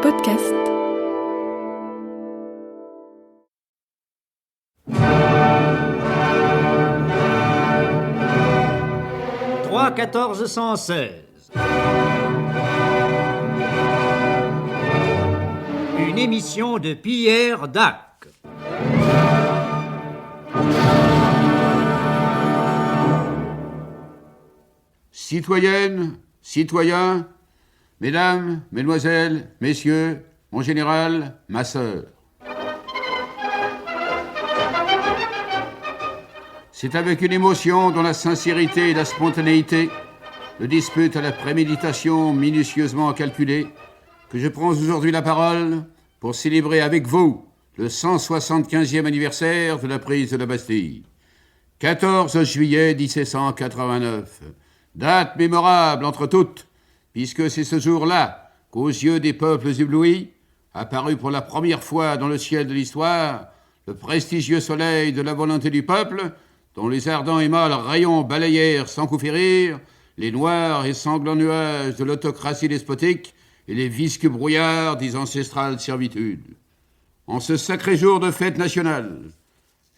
podcast. Droit 1416. Une émission de Pierre Dac. Citoyennes, citoyens, mesdames, mesdemoiselles, messieurs, mon général, ma sœur. C'est avec une émotion dont la sincérité et la spontanéité le disputent à la préméditation minutieusement calculée que je prends aujourd'hui la parole pour célébrer avec vous le 175e anniversaire de la prise de la Bastille. 14 juillet 1789, date mémorable entre toutes, puisque c'est ce jour-là qu'aux yeux des peuples éblouis, apparut pour la première fois dans le ciel de l'histoire, le prestigieux soleil de la volonté du peuple, dont les ardents et mâles rayons balayèrent sans coup férir les noirs et sanglants nuages de l'autocratie despotique et les visques brouillards des ancestrales servitudes. En ce sacré jour de fête nationale,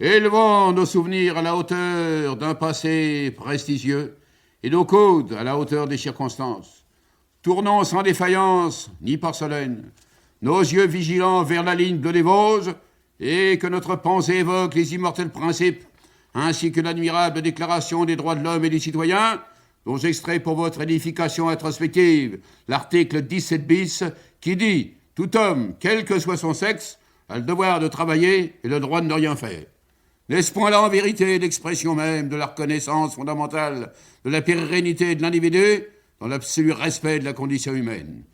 élevons nos souvenirs à la hauteur d'un passé prestigieux et nos codes à la hauteur des circonstances. Tournons sans défaillance ni porcelaine nos yeux vigilants vers la ligne bleue des Vosges et que notre pensée évoque les immortels principes ainsi que l'admirable déclaration des droits de l'homme et des citoyens dont j'extrais pour votre édification introspective l'article 17 bis qui dit « Tout homme, quel que soit son sexe, a le devoir de travailler et le droit de ne rien faire ». N'est-ce point là en vérité l'expression même de la reconnaissance fondamentale de la pérennité de l'individu dans l'absolu respect de la condition humaine?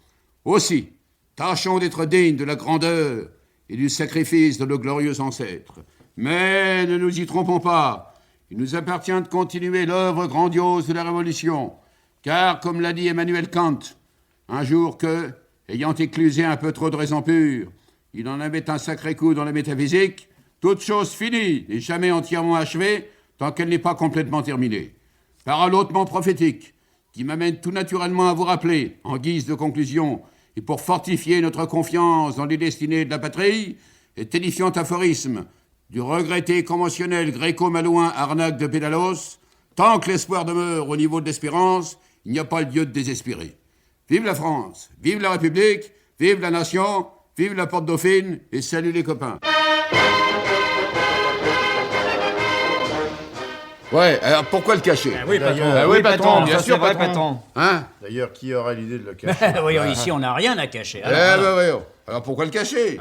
Aussi, tâchons d'être dignes de la grandeur et du sacrifice de nos glorieux ancêtres. Mais ne nous y trompons pas, il nous appartient de continuer l'œuvre grandiose de la Révolution, car, comme l'a dit Emmanuel Kant, un jour que, ayant éclusé un peu trop de raison pure, il en avait un sacré coup dans la métaphysique, toute chose finie n'est jamais entièrement achevée tant qu'elle n'est pas complètement terminée. Parole hautement prophétique, qui m'amène tout naturellement à vous rappeler, en guise de conclusion, et pour fortifier notre confiance dans les destinées de la patrie, est édifiant aphorisme du regretté conventionnel gréco-malouin Arnaque de Pédalos, tant que l'espoir demeure au niveau de l'espérance, il n'y a pas lieu de désespérer. Vive la France, vive la République, vive la nation, vive la Porte Dauphine, et salut les copains. Ouais, alors pourquoi le cacher? Oui, patron. Oui, patron, bien sûr, vrai, patron. Hein? D'ailleurs, qui aura l'idée de le cacher? Voyons, ici, on n'a rien à cacher. Voyons. Alors pourquoi le cacher?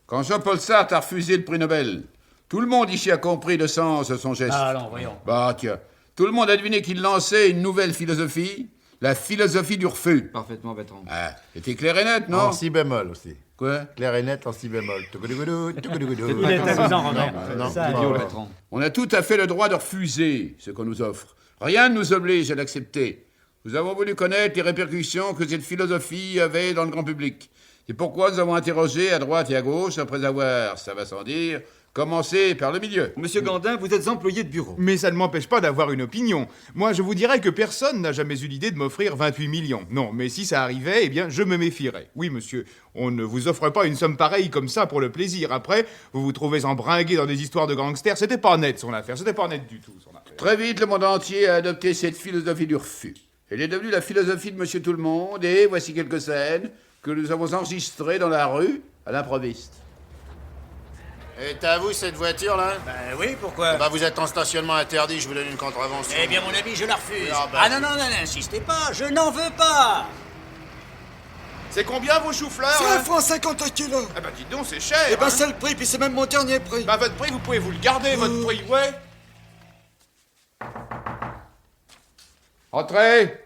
Quand Jean-Paul Sartre a refusé le prix Nobel, tout le monde ici a compris le sens de son geste. Allons, voyons. Bah tiens, tout le monde a deviné qu'il lançait une nouvelle philosophie, la philosophie du refus. Parfaitement, patron. Ah, c'était clair et net, non? En si bémol aussi. Quoi? Clair et net en si bémol. Il est amusant, Robert. Non, Ça, Idiot, patron. On a tout à fait le droit de refuser ce qu'on nous offre. Rien ne nous oblige à l'accepter. Nous avons voulu connaître les répercussions que cette philosophie avait dans le grand public. C'est pourquoi nous avons interrogé à droite et à gauche, après avoir, ça va sans dire, commencé par le milieu. Monsieur Gandin, vous êtes employé de bureau. Mais ça ne m'empêche pas d'avoir une opinion. Moi, je vous dirais que personne n'a jamais eu l'idée de m'offrir 28 millions. Non, mais si ça arrivait, eh bien, je me méfierais. Oui, monsieur, on ne vous offre pas une somme pareille comme ça pour le plaisir. Après, vous vous trouvez embringué dans des histoires de gangsters. C'était pas net, son affaire. C'était pas net du tout, son affaire. Très vite, le monde entier a adopté cette philosophie du refus. Elle est devenue la philosophie de Monsieur Tout-le-Monde, et voici quelques scènes que nous avons enregistrées dans la rue à l'improviste. Et à vous cette voiture là? Oui, pourquoi? Bah vous êtes en stationnement interdit, je vous donne une contravention. Eh bien, mon ami, je la refuse. Ah, Non, n'insistez pas, je n'en veux pas. C'est combien vos choux-fleurs? 5 francs 50 kilos. Ah bah dites donc, c'est cher. Eh ben c'est le prix, puis c'est même mon dernier prix. Bah votre prix, vous pouvez vous le garder, votre prix, ouais. Entrez!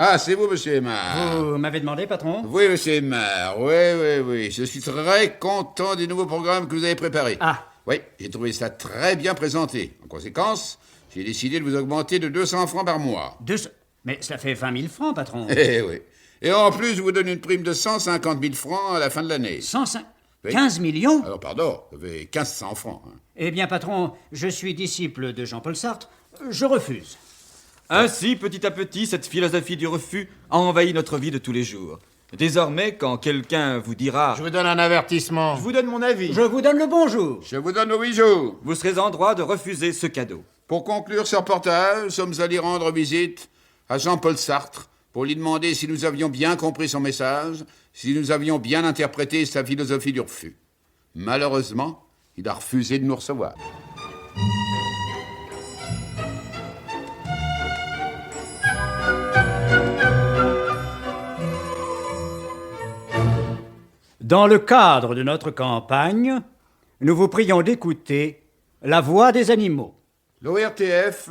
Ah, c'est vous, monsieur Aymar. Vous m'avez demandé, patron? Oui, monsieur Aymar, oui. Je suis très content du nouveau programme que vous avez préparé. Ah. Oui, j'ai trouvé ça très bien présenté. En conséquence, j'ai décidé de vous augmenter de 200 francs par mois. Mais ça fait 20 000 francs, patron. Eh oui. Et en plus, je vous donne une prime de 150 000 francs à la fin de l'année. 105... Oui. 15 millions? Alors, pardon, vous avez 1500 francs. Hein. Eh bien, patron, je suis disciple de Jean-Paul Sartre. Je refuse. Ainsi, petit à petit, cette philosophie du refus a envahi notre vie de tous les jours. Désormais, quand quelqu'un vous dira Je vous donne un avertissement. Je vous donne mon avis. Je vous donne le bonjour. Je vous donne nos 8 jours. vous serez en droit de refuser ce cadeau. Pour conclure ce reportage, nous sommes allés rendre visite à Jean-Paul Sartre pour lui demander si nous avions bien compris son message, si nous avions bien interprété sa philosophie du refus. Malheureusement, il a refusé de nous recevoir. Dans le cadre de notre campagne, nous vous prions d'écouter la voix des animaux. L'ORTF,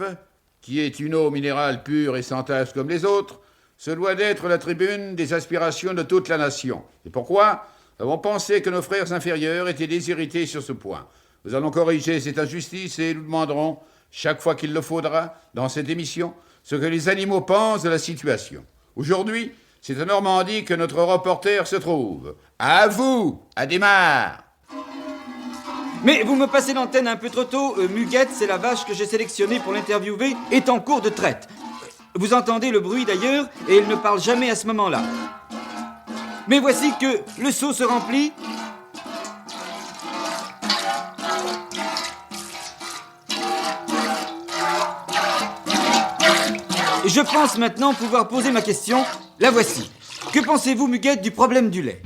qui est une eau minérale pure et sans tache comme les autres, se doit d'être la tribune des aspirations de toute la nation. Et pourquoi ? Nous avons pensé que nos frères inférieurs étaient déshérités sur ce point. Nous allons corriger cette injustice et nous demanderons, chaque fois qu'il le faudra, dans cette émission, ce que les animaux pensent de la situation. Aujourd'hui, c'est en Normandie que notre reporter se trouve. À vous, à démarre. Mais vous me passez l'antenne un peu trop tôt. Muguette, c'est la vache que j'ai sélectionnée pour l'interviewer, est en cours de traite. Vous entendez le bruit d'ailleurs, et elle ne parle jamais à ce moment-là. Mais voici que le seau se remplit. Je pense maintenant pouvoir poser ma question. La voici. Que pensez-vous, Muguette, du problème du lait ?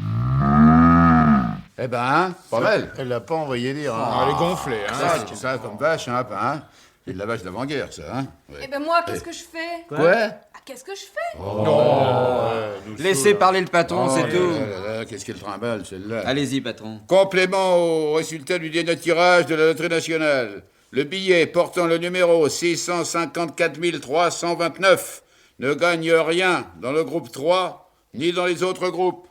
Eh ben, pas mal. Elle l'a pas envoyé dire. Ah, elle est gonflée, hein. Ça, c'est ça comme vache, hein. C'est de la vache d'avant-guerre, ça, hein. Ouais. Eh ben moi, qu'est-ce que je fais? Quoi? Ah, qu'est-ce que je fais? Laissez parler le patron, c'est tout. Qu'est-ce qu'elle trimballe, celle-là? Allez-y, patron. Complément au résultat du dernier tirage de la loterie nationale. Le billet portant le numéro 654 329 ne gagne rien dans le groupe 3, ni dans les autres groupes.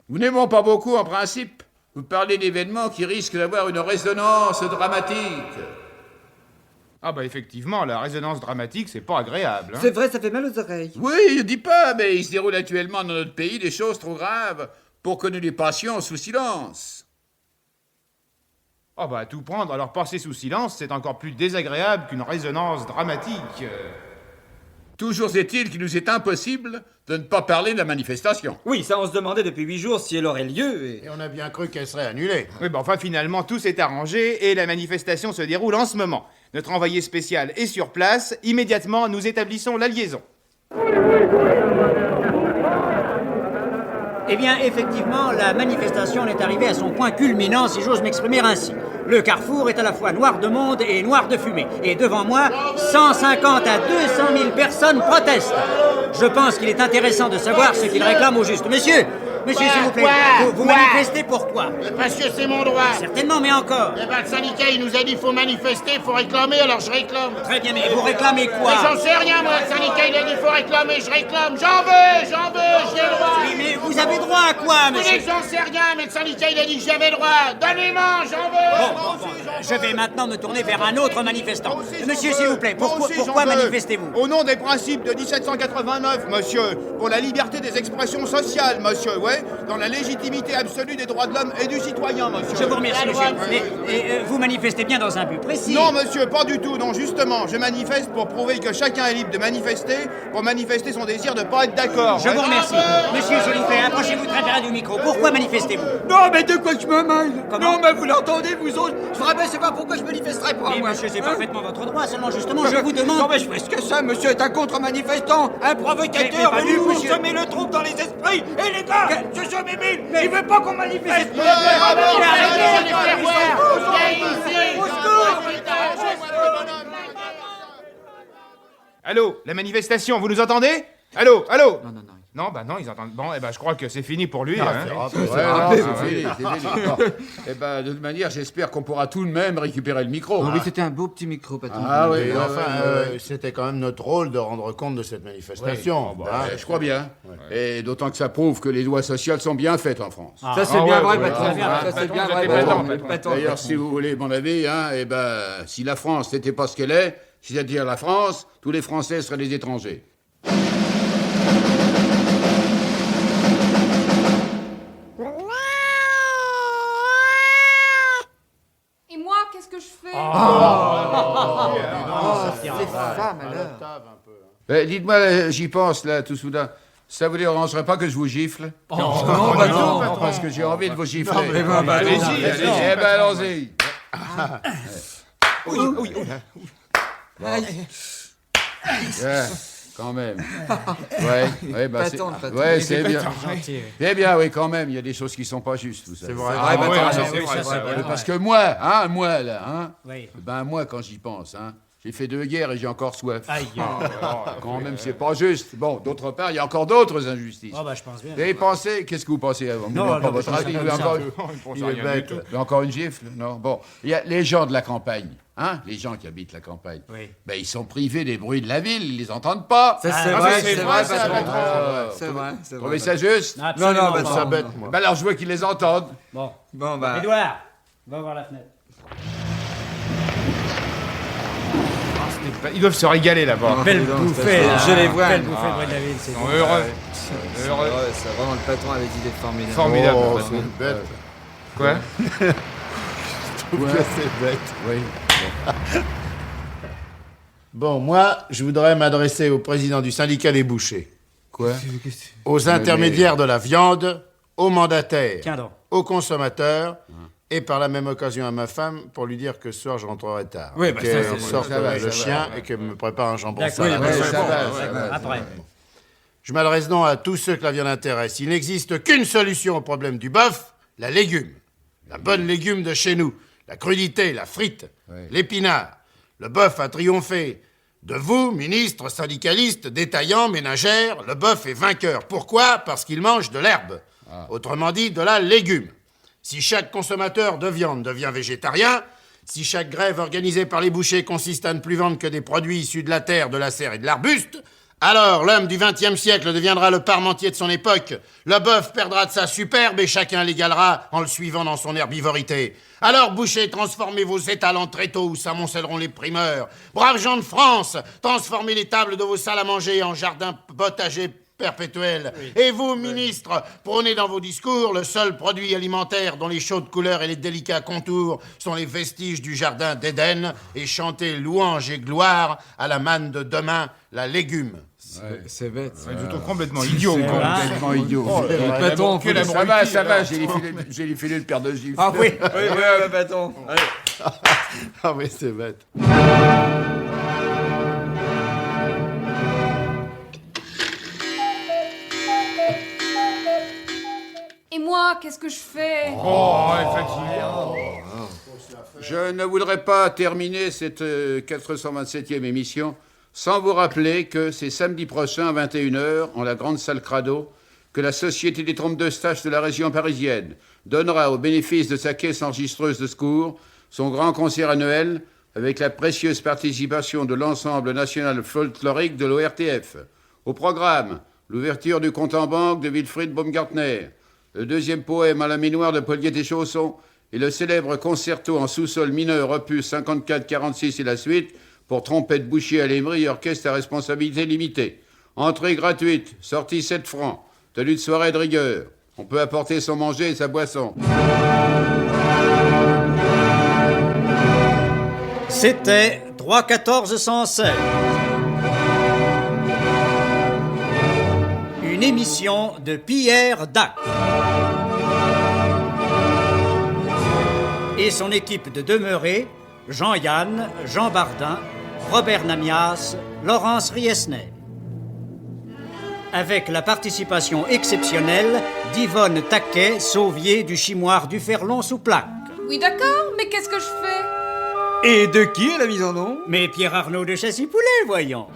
Vous n'aimons pas beaucoup en principe. Vous parlez d'événements qui risquent d'avoir une résonance dramatique. Ah bah effectivement, la résonance dramatique, c'est pas agréable. Hein. C'est vrai, ça fait mal aux oreilles. Oui, je dis pas, mais il se déroule actuellement dans notre pays des choses trop graves pour que nous les passions sous silence. Ah bah à tout prendre, alors passer sous silence, c'est encore plus désagréable qu'une résonance dramatique. Toujours est-il qu'il nous est impossible de ne pas parler de la manifestation. Oui, ça on se demandait depuis 8 jours si elle aurait lieu et... Et on a bien cru qu'elle serait annulée. Oui, bah enfin finalement tout s'est arrangé et la manifestation se déroule en ce moment. Notre envoyé spécial est sur place. Immédiatement, nous établissons la liaison. Eh bien, effectivement, la manifestation est arrivée à son point culminant, si j'ose m'exprimer ainsi. Le carrefour est à la fois noir de monde et noir de fumée. Et devant moi, 150 à 200 000 personnes protestent. Je pense qu'il est intéressant de savoir ce qu'ils réclament au juste. Monsieur, s'il vous plaît, vous manifestez pourquoi? Parce que c'est mon droit. Certainement, mais encore. Eh ben, le syndicat, il nous a dit faut manifester, faut réclamer, alors je réclame. Très bien, mais vous réclamez quoi? Mais j'en sais rien, moi. Le syndicat, il a dit faut réclamer, je réclame. J'en veux, j'ai le droit. Oui, mais vous avez droit à quoi, Vous monsieur? dites que j'en sais rien, mais le syndicat, il a dit que j'avais droit. Donnez-moi, j'en veux. Je vais maintenant me tourner vers un autre manifestant. Monsieur, s'il vous plaît, pourquoi manifestez-vous? Au nom des principes de 1789, monsieur, pour la liberté des expressions sociales, monsieur, ouais, dans la légitimité absolue des droits de l'homme et du citoyen, monsieur. Je vous remercie, monsieur. Mais vous manifestez bien dans un but précis. Non, monsieur, pas du tout, non, justement, je manifeste pour prouver que chacun est libre de manifester, pour manifester son désir de pas être d'accord. Je vous remercie. Monsieur, s'il vous plaît, approchez-vous très près du micro. Pourquoi manifestez-vous? Non, mais de quoi je me mêle? Comment? Non, mais vous l'entendez, vous autres? Vraiment, c'est pas pourquoi je manifesterai pas, Mais moi. monsieur, c'est Hein? parfaitement votre droit. Seulement, justement, je vous demande... Non, mais je ferai ce que ça, monsieur est un contre-manifestant, un provocateur, Mais pas venu du vous monsieur. semer le trouble dans les esprits. Et les gars, ce sont mes mille, il veut pas qu'on manifeste. Allô, la manifestation, vous nous entendez? Allô? Allô? Non, non, non. Non, bah non, ils entendent. Bon, eh ben, je crois que c'est fini pour lui. Ouais, hein. non, c'est fini. Bon. Eh ben, de toute manière, j'espère qu'on pourra tout de même récupérer le micro. Oui, c'était un beau petit micro, patron. Ah oui, Et ouais, enfin, ouais. c'était quand même notre rôle de rendre compte de cette manifestation. Hein. Je crois bien. Et d'autant que ça prouve que les lois sociales sont bien faites en France. Ça c'est Ah bien ouais, vrai, ouais, patron. ouais, Ça ouais, c'est bien patron, vrai, vous êtes patron. patron. Patron, D'ailleurs, patron. si vous voulez mon avis, hein, eh ben, si la France n'était pas ce qu'elle est, c'est-à-dire la France, tous les Français seraient des étrangers. Et moi, qu'est-ce que je fais? Femme, alors. Dites-moi, j'y pense, là, tout soudain. Ça vous dérangerait pas que je vous gifle? Non, bah non. Non, parce que j'ai envie de vous gifler. allez-y, allez-y. Eh ben, allons-y. Oui. Quand même. Ouais, bah, Patente, patente. ouais, c'est bien. Eh bien, oui, quand même, il y a des choses qui sont pas justes, vous savez. C'est vrai. Parce que moi, là, Oui. ben moi, quand j'y pense, j'ai fait 2 guerres et j'ai encore soif. Aïe. Quand même, c'est pas juste. Bon, d'autre part, il y a encore d'autres injustices. Oh, bah, je pense bien. Vous avez pensé, qu'est-ce que vous pensez avant? Non, Vous non, pas mais votre je pense avis, pas vous comme avez ça. encore, Il est bête. vous avez encore une gifle? Non, bon. Il y a les gens de la campagne, les gens qui habitent la campagne. Oui. Ben, ils sont privés des bruits de la ville, ils les entendent pas. Ça, c'est Ah, vrai, c'est c'est vrai, vrai, ça, patron. patron. C'est vrai, c'est Vous vrai. trouvez ça juste? Absolument non, bah, pas. ça bête, moi. Ben alors, je veux qu'ils les entendent. Bon. Bon, bah. Édouard, va voir la fenêtre. Ils doivent se régaler là-bas. Belle dis donc, bouffée, ça, là. je les vois. Belle bouffée de bruit de la ville, c'est Ils bon. sont heureux. C'est vrai, ça, vraiment, le patron avait dit des formidables. Formidable. Oh, le patron. c'est bête. Quoi? C'est bête. Oui. Bon, moi, je voudrais m'adresser au président du syndicat des bouchers, Quoi? aux intermédiaires de la viande, aux mandataires, Tiens donc. aux consommateurs, et par la même occasion à ma femme pour lui dire que ce soir je rentrerai tard. Oui, bah, ça, qu'elle c'est- sorte ça va, le ça chien va. et qu'elle me prépare un jambon D'accord. salade. Ouais, Ouais, ça va, bon, ça va. Après. Je m'adresse donc à tous ceux que la viande intéresse. Il n'existe qu'une solution au problème du bœuf, la légume. La bonne légume de chez nous. La crudité, la frite, l'épinard. Le bœuf a triomphé. De vous, ministres, syndicalistes, détaillants, ménagères, le bœuf est vainqueur. Pourquoi? Parce qu'il mange de l'herbe. Autrement dit, de la légume. Si chaque consommateur de viande devient végétarien, si chaque grève organisée par les bouchers consiste à ne plus vendre que des produits issus de la terre, de la serre et de l'arbuste, alors l'homme du XXe siècle deviendra le parmentier de son époque. Le bœuf perdra de sa superbe et chacun l'égalera en le suivant dans son herbivorité. Alors, bouchers, transformez vos étals en tréteaux où s'amoncelleront les primeurs. Braves gens de France, transformez les tables de vos salles à manger en jardins potagers perpétuels. Et vous, ministres, prônez dans vos discours le seul produit alimentaire dont les chaudes couleurs et les délicats contours sont les vestiges du jardin d'Éden et chantez louange et gloire à la manne de demain, la légume. C'est bête. Ils sont complètement idiots. C'est quoi. vrai. Complètement idiot. Le patron, quel faut- abruti, Ça va, alors. j'ai lui filé une paire de gifles. Ah oui. Oui, patron. Allez. Ah oui, c'est bête. Et moi, qu'est-ce que je fais? Oh, effectivement. Je ne voudrais pas terminer cette 427e émission sans vous rappeler que c'est samedi prochain à 21h, en la grande salle Crado, que la Société des trompes de stage de la région parisienne donnera au bénéfice de sa caisse enregistreuse de secours son grand concert annuel avec la précieuse participation de l'ensemble national folklorique de l'ORTF. Au programme, l'ouverture du compte en banque de Wilfried Baumgartner, le 2e poème à la mémoire de Paul Chausson et le célèbre concerto en sous-sol mineur opus 54-46 et la suite pour trompette Bouchier à l'Emery et orchestre à responsabilité limitée. Entrée gratuite, sortie 7 francs, tenue de soirée de rigueur. On peut apporter son manger et sa boisson. C'était 3-14-116. Une émission de Pierre Dac. Et son équipe de demeurés, Jean-Yann, Jean Bardin, Robert Namias, Laurence Riesner. Avec la participation exceptionnelle d'Yvonne Taquet, Sauvier du Chimoire du Ferlon sous plaque. Oui, d'accord, mais qu'est-ce que je fais? Et de qui est la mise en nom? Mais Pierre Arnaud de Chassy-Poulet, voyons.